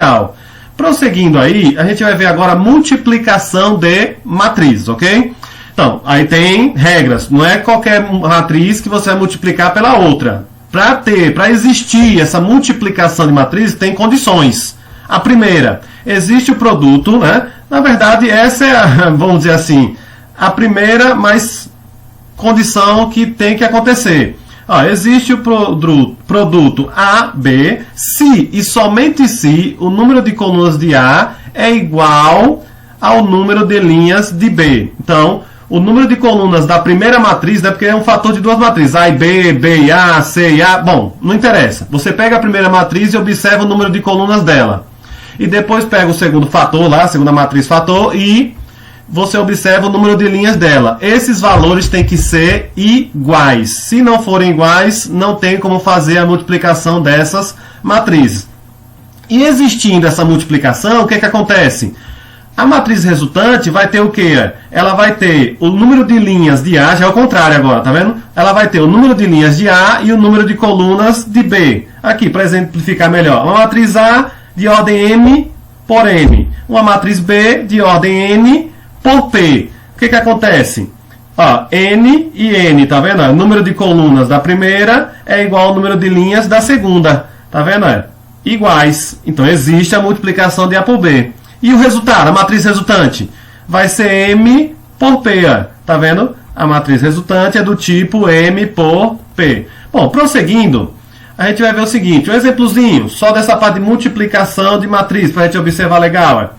tal. Prosseguindo aí, a gente vai ver agora a multiplicação de matrizes, ok? Então, aí tem regras, não é qualquer matriz que você vai multiplicar pela outra. Para existir essa multiplicação de matrizes, tem condições. A primeira, existe o produto, né? Na verdade, essa é, vamos dizer assim, a primeira, mas condição que tem que acontecer. Existe o produto A, B, se e somente se o número de colunas de A é igual ao número de linhas de B. Então, o número de colunas da primeira matriz, né, porque é um fator de duas matrizes, A e B, B e A, C e A, bom, não interessa. Você pega a primeira matriz e observa o número de colunas dela. E depois pega o segundo fator lá, a segunda matriz fator, e você observa o número de linhas dela. Esses valores têm que ser iguais. Se não forem iguais, não tem como fazer a multiplicação dessas matrizes. E existindo essa multiplicação, o que acontece? A matriz resultante vai ter o quê? Ela vai ter o número de linhas de A, já é o contrário agora, tá vendo? Ela vai ter o número de linhas de A e o número de colunas de B. Aqui, para exemplificar melhor. Uma matriz A de ordem M por N. Uma matriz B de ordem N por P. O que acontece? N e N, tá vendo? O número de colunas da primeira é igual ao número de linhas da segunda. Tá vendo? Iguais. Então, existe a multiplicação de A por B. E o resultado, a matriz resultante, vai ser M por P. Tá vendo? A matriz resultante é do tipo M por P. Bom, prosseguindo, a gente vai ver o seguinte, um exemplozinho, só dessa parte de multiplicação de matriz, para a gente observar legal.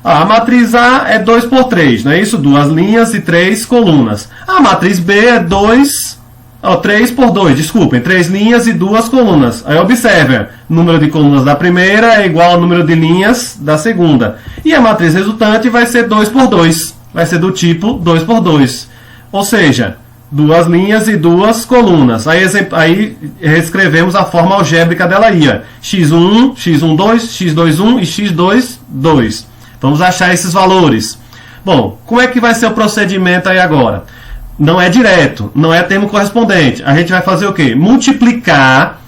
A matriz A é 2 por 3, não é isso? 2 linhas e 3 colunas. A matriz B é 3 por 2, desculpem, 3 linhas e 2 colunas. Aí observe, o número de colunas da primeira é igual ao número de linhas da segunda. E a matriz resultante vai ser 2 por 2, vai ser do tipo 2 por 2. Ou seja, 2 linhas e 2 colunas. Aí reescrevemos a forma algébrica dela aí. x1, x1,2, x2,1 e x2,2. Vamos achar esses valores. Bom, como é que vai ser o procedimento aí agora? Não é direto, não é termo correspondente. A gente vai fazer o quê? Multiplicar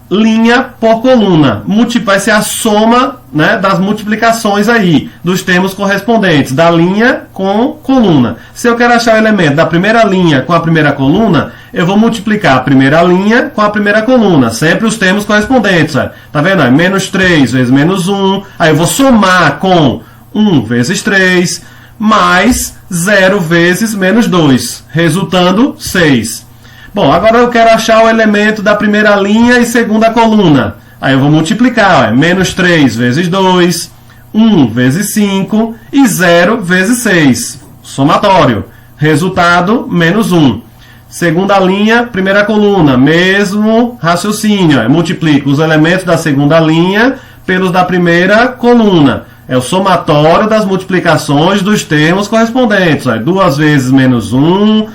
linha por coluna. Vai ser a soma, né, das multiplicações aí, dos termos correspondentes, da linha com coluna. Se eu quero achar o elemento da primeira linha com a primeira coluna, eu vou multiplicar a primeira linha com a primeira coluna. Sempre os termos correspondentes. Tá vendo? Menos 3 vezes menos 1. Aí eu vou somar com 1 vezes 3, mais 0 vezes menos 2, resultando 6. Bom, agora eu quero achar o elemento da primeira linha e segunda coluna. Aí eu vou multiplicar, menos 3 vezes 2, 1 vezes 5 e 0 vezes 6. Somatório. Resultado, menos 1. Segunda linha, primeira coluna, mesmo raciocínio. Eu multiplico os elementos da segunda linha pelos da primeira coluna. É o somatório das multiplicações dos termos correspondentes. 2 vezes menos 1,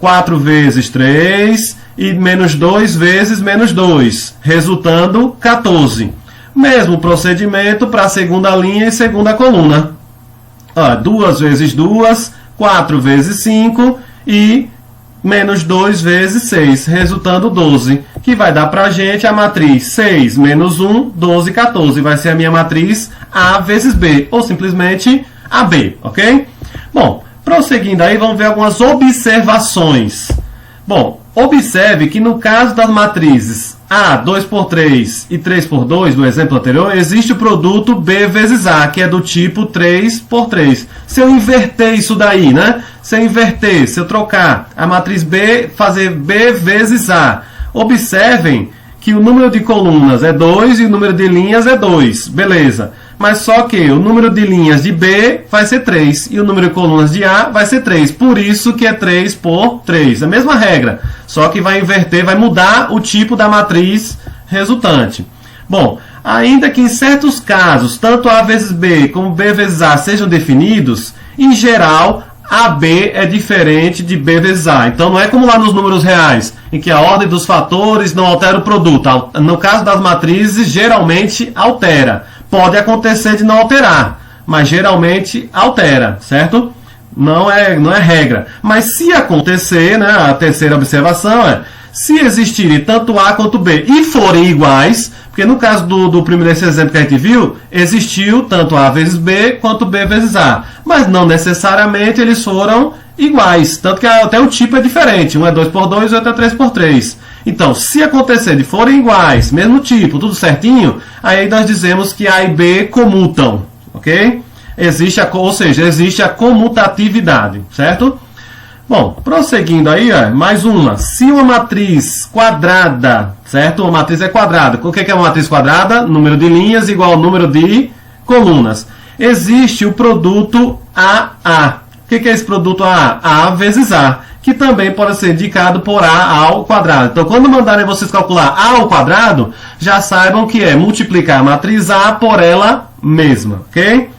4 vezes 3 e menos 2 vezes menos 2, resultando 14. Mesmo procedimento para a segunda linha e segunda coluna. 2 vezes 2, 4 vezes 5 e menos 2 vezes 6, resultando 12, que vai dar para a gente a matriz 6 menos 1, 12, 14. Vai ser a minha matriz A vezes B, ou simplesmente AB, ok? Bom, prosseguindo aí, vamos ver algumas observações. Bom, observe que no caso das matrizes A, 2 por 3 e 3 por 2, do exemplo anterior, existe o produto B vezes A, que é do tipo 3 por 3. Se eu inverter isso daí, né? Se eu trocar a matriz B, fazer B vezes A, observem que o número de colunas é 2 e o número de linhas é 2. Beleza. Mas só que o número de linhas de B vai ser 3 e o número de colunas de A vai ser 3. Por isso que é 3 por 3. É a mesma regra, só que vai inverter, vai mudar o tipo da matriz resultante. Bom, ainda que em certos casos, tanto A vezes B como B vezes A sejam definidos, em geral, AB é diferente de B vezes A. Então não é como lá nos números reais, em que a ordem dos fatores não altera o produto. No caso das matrizes, geralmente altera. Pode acontecer de não alterar, mas geralmente altera, certo? Não é regra. Mas se acontecer, né, a terceira observação é, se existirem tanto A quanto B e forem iguais, Porque no caso do primeiro esse exemplo que a gente viu, existiu tanto A vezes B quanto B vezes A. Mas não necessariamente eles foram iguais. Tanto que até o tipo é diferente. Um é 2 por 2 e o outro é 3 por 3. Então, se acontecer de forem iguais, mesmo tipo, tudo certinho, aí nós dizemos que A e B comutam. Ok? Ou seja, existe a comutatividade. Certo? Bom, prosseguindo aí, ó, mais uma. Se uma matriz quadrada, certo? Uma matriz é quadrada. O que é uma matriz quadrada? Número de linhas igual ao número de colunas. Existe o produto AA. O que é esse produto AA? A vezes A, que também pode ser indicado por A ao quadrado. Então, quando mandarem vocês calcular A ao quadrado, já saibam que é multiplicar a matriz A por ela mesma, ok?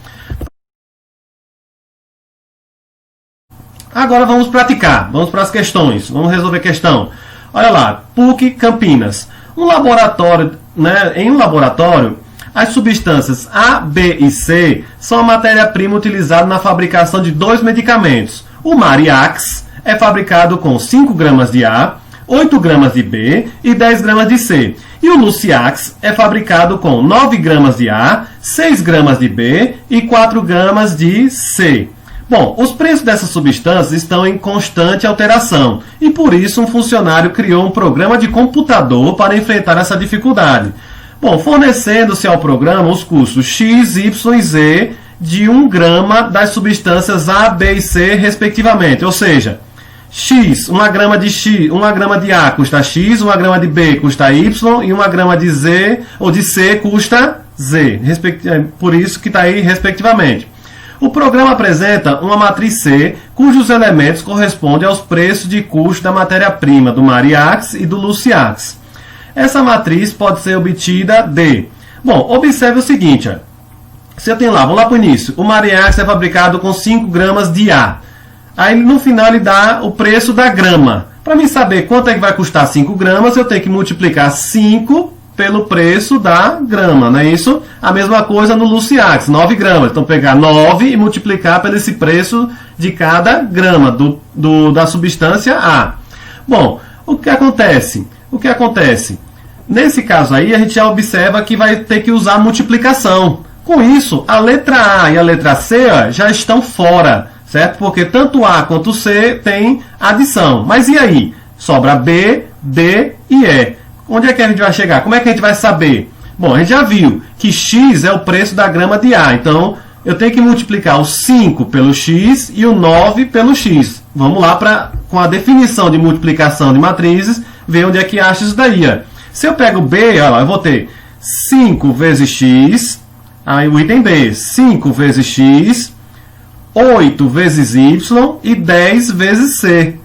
Agora vamos praticar, vamos para as questões, vamos resolver a questão. Olha lá, PUC Campinas. Em um laboratório, as substâncias A, B e C são a matéria-prima utilizada na fabricação de 2 medicamentos. O Mariax é fabricado com 5 gramas de A, 8 gramas de B e 10 gramas de C. E o Luciax é fabricado com 9 gramas de A, 6 gramas de B e 4 gramas de C. Bom, os preços dessas substâncias estão em constante alteração e por isso um funcionário criou um programa de computador para enfrentar essa dificuldade. Bom, fornecendo-se ao programa os custos X, Y e Z de 1 grama das substâncias A, B e C, respectivamente. Ou seja, X, 1 grama de A custa X, 1 grama de B custa Y e 1 grama de Z ou de C custa Z. Por isso que está aí, respectivamente. O programa apresenta uma matriz C, cujos elementos correspondem aos preços de custo da matéria-prima do Mariax e do Luciax. Essa matriz pode ser obtida de... Bom, observe o seguinte. Ó. Se eu tenho lá, vamos lá para o início. O Mariax é fabricado com 5 gramas de A. Aí no final ele dá o preço da grama. Para mim saber quanto é que vai custar 5 gramas, eu tenho que multiplicar 5 pelo preço da grama, não é isso? A mesma coisa no Luciax, 9 gramas. Então, pegar 9 e multiplicar pelo esse preço de cada grama da substância A. Bom, o que acontece? Nesse caso aí, a gente já observa que vai ter que usar multiplicação. Com isso, a letra A e a letra C ó, já estão fora, certo? Porque tanto A quanto C tem adição. Mas e aí? Sobra B, D e E. Onde é que a gente vai chegar? Como é que a gente vai saber? Bom, a gente já viu que X é o preço da grama de A. Então, eu tenho que multiplicar o 5 pelo X e o 9 pelo X. Vamos lá com a definição de multiplicação de matrizes, ver onde é que acha isso daí. Ó. Se eu pego B, olha lá, eu vou ter 5 vezes X, aí o item B, 5 vezes X, 8 vezes Y e 10 vezes C.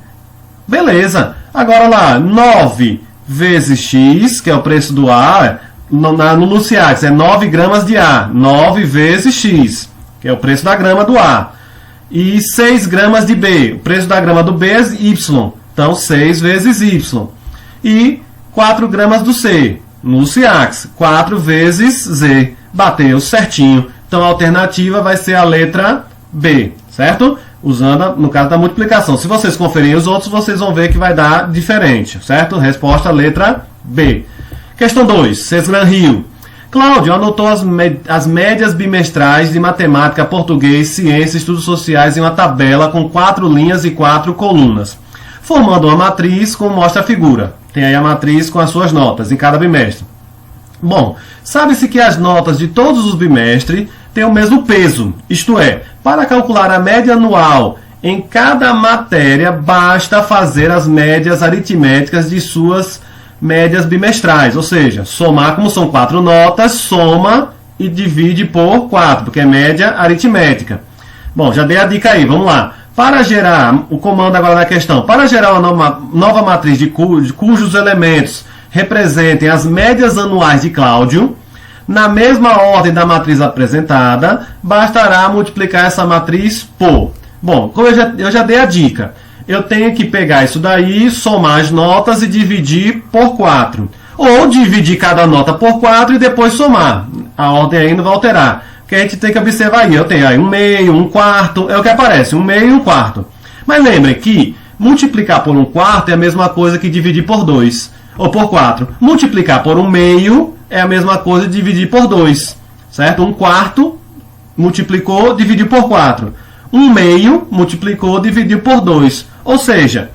Beleza. Agora lá, 9 vezes X, que é o preço do A, no Luciax é 9 gramas de A, 9 vezes X, que é o preço da grama do A, e 6 gramas de B, o preço da grama do B é Y, então 6 vezes Y, e 4 gramas do C, no Luciax, 4 vezes Z, bateu certinho, então a alternativa vai ser a letra B, certo? Usando, no caso da multiplicação. Se vocês conferirem os outros, vocês vão ver que vai dar diferente, certo? Resposta, letra B. Questão 2, Cesgran Rio. Cláudio anotou as médias bimestrais de matemática, português, ciências e estudos sociais em uma tabela com 4 linhas e 4 colunas, formando uma matriz como mostra a figura. Tem aí a matriz com as suas notas em cada bimestre. Bom, sabe-se que as notas de todos os bimestres têm o mesmo peso, isto é, para calcular a média anual em cada matéria, basta fazer as médias aritméticas de suas médias bimestrais, ou seja, somar, como são 4 notas, soma e divide por 4, porque é média aritmética. Bom, já dei a dica aí, vamos lá. Para gerar, o comando agora na questão, para gerar uma nova matriz cujos elementos representem as médias anuais de Cláudio, na mesma ordem da matriz apresentada, bastará multiplicar essa matriz por... Bom, como eu já dei a dica, eu tenho que pegar isso daí, somar as notas e dividir por 4. Ou dividir cada nota por 4 e depois somar. A ordem aí não vai alterar. Que a gente tem que observar aí. Eu tenho aí 1 meio, 1 quarto, é o que aparece, 1 meio e 1 quarto. Mas lembrem que multiplicar por 1 quarto é a mesma coisa que dividir por 2. Ou por 4. Multiplicar por 1 meio é a mesma coisa de dividir por 2, certo? 1/4 multiplicou, dividiu por 4. 1/2 multiplicou, dividiu por 2. Ou seja,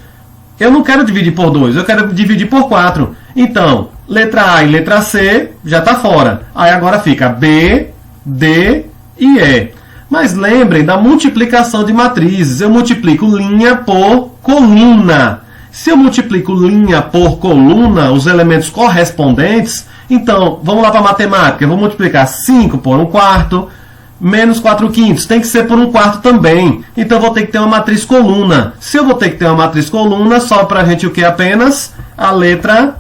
eu não quero dividir por 2, eu quero dividir por 4. Então, letra A e letra C já está fora. Aí agora fica B, D e E. Mas lembrem da multiplicação de matrizes. Eu multiplico linha por coluna. Se eu multiplico linha por coluna, os elementos correspondentes, então, vamos lá para a matemática. Eu vou multiplicar 5 por 1/4, menos 4/5. Tem que ser por 1/4 também. Então, eu vou ter que ter uma matriz coluna. Se eu vou ter que ter uma matriz coluna, só para a gente o que apenas? A letra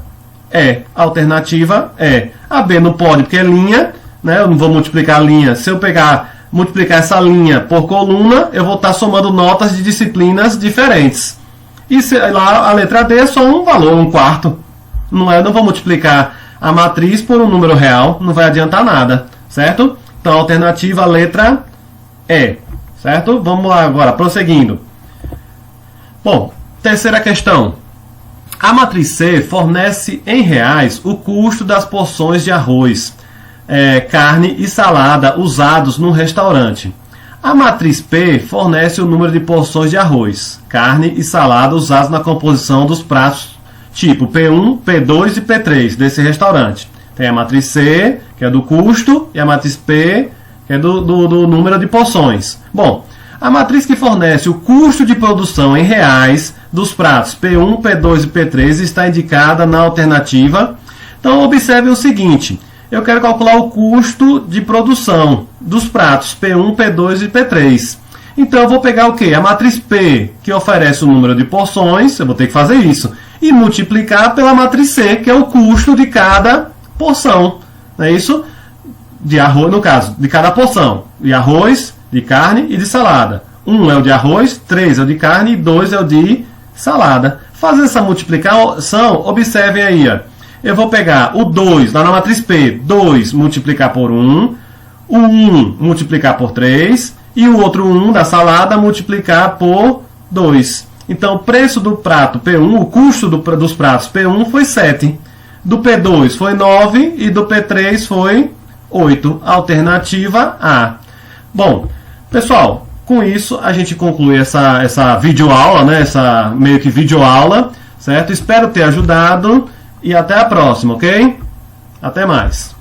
E. A alternativa é. A B não pode, porque é linha, né? Eu não vou multiplicar a linha. Se eu multiplicar essa linha por coluna, eu vou estar somando notas de disciplinas diferentes. E lá a letra D é só um valor, 1/4. Eu não vou multiplicar a matriz por um número real, não vai adiantar nada, certo? Então, a alternativa, a letra E, certo? Vamos lá agora, prosseguindo. Bom, terceira questão. A matriz C fornece em reais o custo das porções de arroz, carne e salada usados no restaurante. A matriz P fornece o número de porções de arroz, carne e salada usados na composição dos pratos tipo P1, P2 e P3 desse restaurante. Tem a matriz C, que é do custo, e a matriz P, que é do número de porções. Bom, a matriz que fornece o custo de produção em reais dos pratos P1, P2 e P3 está indicada na alternativa. Então, observe o seguinte. Eu quero calcular o custo de produção dos pratos P1, P2 e P3. Então, eu vou pegar o quê? A matriz P, que oferece o número de porções, eu vou ter que fazer isso, e multiplicar pela matriz C, que é o custo de cada porção. Não é isso? De arroz, no caso, de cada porção. De arroz, de carne e de salada. 1 é o de arroz, 3 é o de carne e 2 é o de salada. Fazendo essa multiplicação, observem aí, ó. Eu vou pegar o 2, lá na matriz P, 2 multiplicar por 1, o 1 multiplicar por 3, e o outro 1 da salada multiplicar por 2. Então, o preço do prato P1, o custo dos pratos P1 foi 7. Do P2 foi 9 e do P3 foi 8. Alternativa A. Bom, pessoal, com isso a gente conclui essa videoaula, né? Essa meio que videoaula, certo? Espero ter ajudado e até a próxima, ok? Até mais.